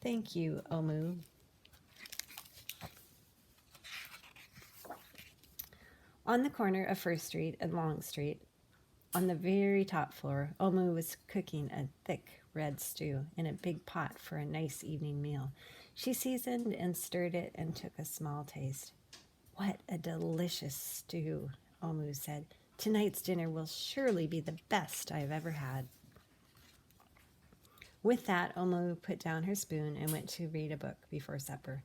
Thank you, Omu. On the corner of First Street and Long Street, on the very top floor, Omu was cooking a thick red stew in a big pot for a nice evening meal. She seasoned and stirred it and took a small taste. What a delicious stew, Omu said. Tonight's dinner will surely be the best I have ever had. With that, Omu put down her spoon and went to read a book before supper.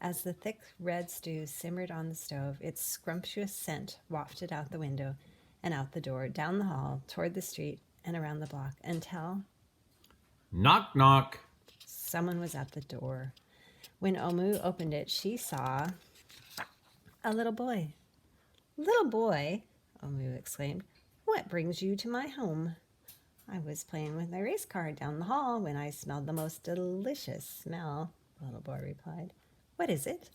As the thick red stew simmered on the stove, its scrumptious scent wafted out the window and out the door, down the hall, toward the street, and around the block, until... Knock, knock. Someone was at the door. When Omu opened it, she saw a little boy. Little boy, Omu exclaimed, what brings you to my home? I was playing with my race car down the hall when I smelled the most delicious smell, the little boy replied. What is it?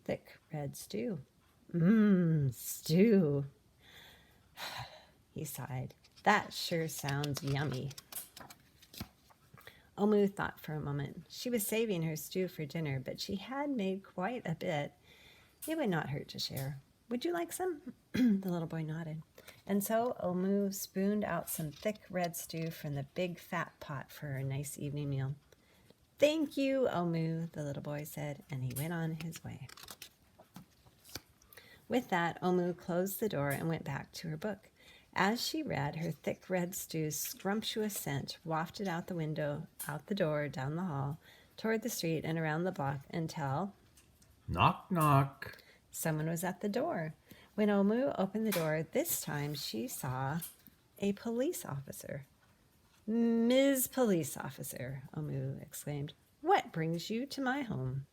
Thick red stew. Stew. He sighed. That sure sounds yummy. Omu thought for a moment. She was saving her stew for dinner, but she had made quite a bit. It would not hurt to share. Would you like some? The little boy nodded. And so Omu spooned out some thick red stew from the big fat pot for her nice evening meal. Thank you, Omu, the little boy said, and he went on his way. With that, Omu closed the door and went back to her book. As she read, her thick red stew's scrumptious scent wafted out the window, out the door, down the hall, toward the street, and around the block until... Knock, knock. Someone was at the door. When Omu opened the door, this time she saw a police officer. Ms. Police Officer, Omu exclaimed, what brings you to my home?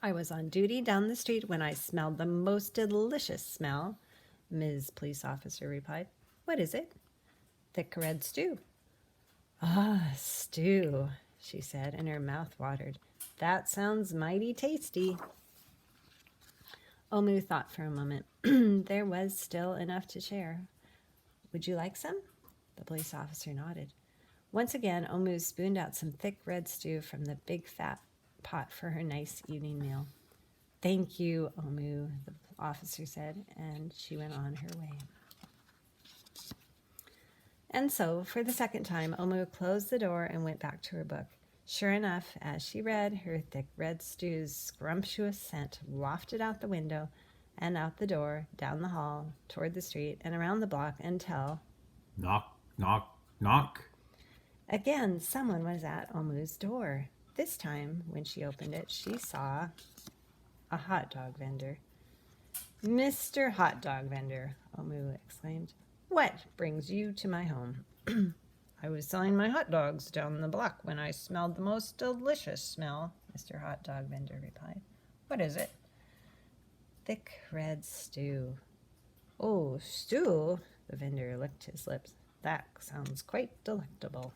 I was on duty down the street when I smelled the most delicious smell, Ms. Police Officer replied. What is it? Thick red stew. Ah, stew, she said, and her mouth watered. That sounds mighty tasty. Omu thought for a moment. There was still enough to share. Would you like some? The police officer nodded. Once again, Omu spooned out some thick red stew from the big fat pot for her nice evening meal. Thank you, Omu, the officer said, and she went on her way. And so, for the second time, Omu closed the door and went back to her book. Sure enough, as she read, her thick red stew's scrumptious scent wafted out the window and out the door, down the hall, toward the street, and around the block until... Knock, knock, knock. Again, someone was at Omu's door. This time, when she opened it, she saw a hot dog vendor. Mr. Hot Dog Vendor, Omu exclaimed. What brings you to my home? I was selling my hot dogs down the block when I smelled the most delicious smell, Mr. Hot Dog Vendor replied. What is it? Thick red stew. Oh, stew? The vendor licked his lips. That sounds quite delectable.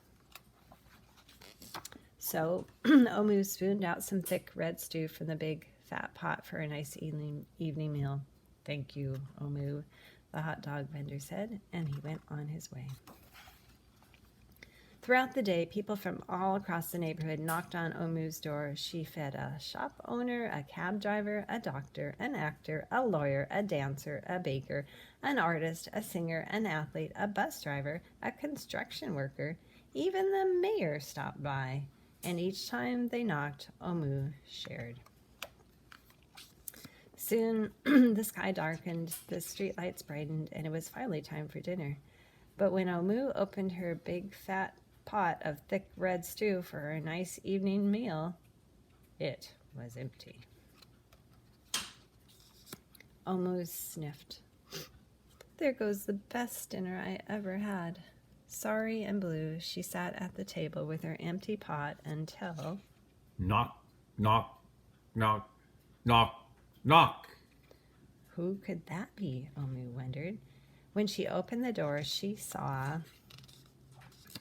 So Omu spooned out some thick red stew from the big fat pot for a nice evening meal. Thank you, Omu, the hot dog vendor said, and he went on his way. Throughout the day, people from all across the neighborhood knocked on Omu's door. She fed a shop owner, a cab driver, a doctor, an actor, a lawyer, a dancer, a baker, an artist, a singer, an athlete, a bus driver, a construction worker. Even the mayor stopped by, and each time they knocked, Omu shared. Soon the sky darkened, the streetlights brightened, and it was finally time for dinner. But when Omu opened her big fat pot of thick red stew for her nice evening meal, it was empty. Omu sniffed. There goes the best dinner I ever had. Sorry and blue, she sat at the table with her empty pot until... Knock, knock, knock, knock, knock. Who could that be, Omu wondered. When she opened the door, she saw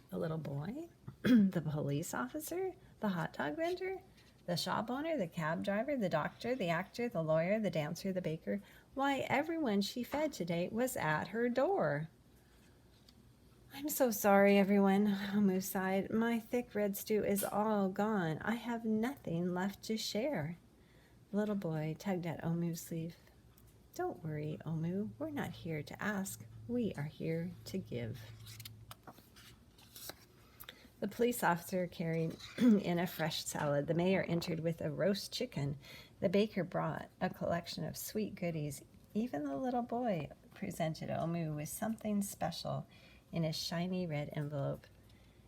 the little boy, the police officer, the hot dog vendor, the shop owner, the cab driver, the doctor, the actor, the lawyer, the dancer, the baker. Why, everyone she fed today was at her door. I'm so sorry, everyone, Omu sighed. My thick red stew is all gone. I have nothing left to share. The little boy tugged at Omu's sleeve. Don't worry, Omu. We're not here to ask. We are here to give. The police officer carried in a fresh salad. The mayor entered with a roast chicken. The baker brought a collection of sweet goodies. Even the little boy presented Omu with something special in a shiny red envelope.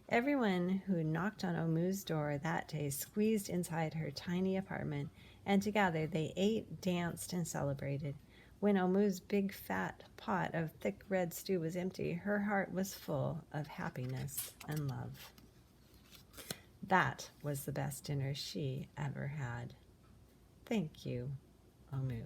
Everyone who knocked on Omu's door that day squeezed inside her tiny apartment, and together they ate, danced, and celebrated. When Omu's big fat pot of thick red stew was empty, her heart was full of happiness and love. That was the best dinner she ever had. Thank you, Omu.